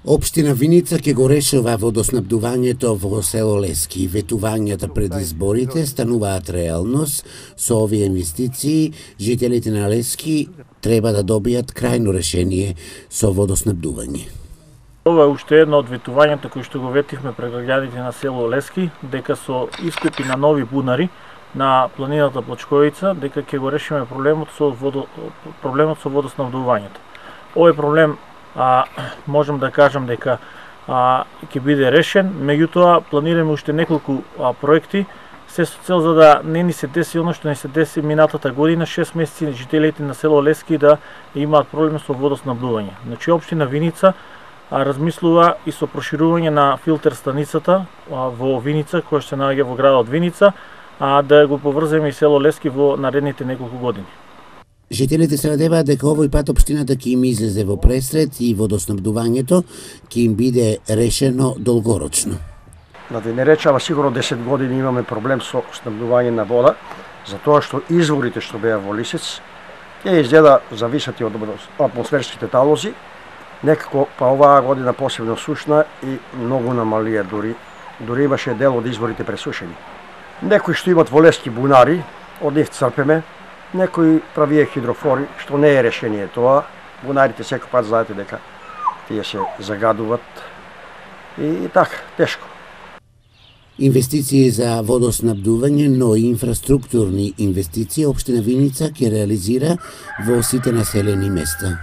Општина Виница ќе го решува водоснабдувањето во село Лески. Ветувањата пред изборите стануваат реалност. Со овие инвестиции, жителите на Лески треба да добијат крајно решение со водоснабдување. Ова е уште едно од ветувањата кои што го ветивме пред граѓаните на село Лески, дека со исклопи на нови бунари на планината Плачковица, дека ќе го решиме проблемот со водоснабдувањето. Овој проблем можам да кажам дека ќе биде решен, меѓутоа планираме уште неколку проекти, се со цел за да не ни се деси оно што ни се деси минатата година, 6 месеци жителите на село Лески да имаат проблем со водоснабдување. Значи општина Виница размислува и со проширување на филтер станицата во Виница, која што се наоѓа во градот Виница, да го поврземе и село Лески во наредните неколку години. Жителите се надеваат дека овој пат општината ќе им излезе во пресред и водоснабдувањето ќе им биде решено долгорочно. Да не речева сигурно 10 години имаме проблем со снабдување на вода, затоа што изворите што беа во Лисец, ќе изгледа зависати од атмосферските талози, некако па оваа година посебно сушна и многу намалија дури имаше дел од изворите пресушени. Некои што имат во Лески бунари, од нив црпеме, некои правие хидрофори, што не е решение тоа. Бунарите секој пат знаете дека тие се загадуваат и така, тешко. Инвестиции за водоснабдување, но и инфраструктурни инвестиции општина Виница ќе реализира во сите населени места.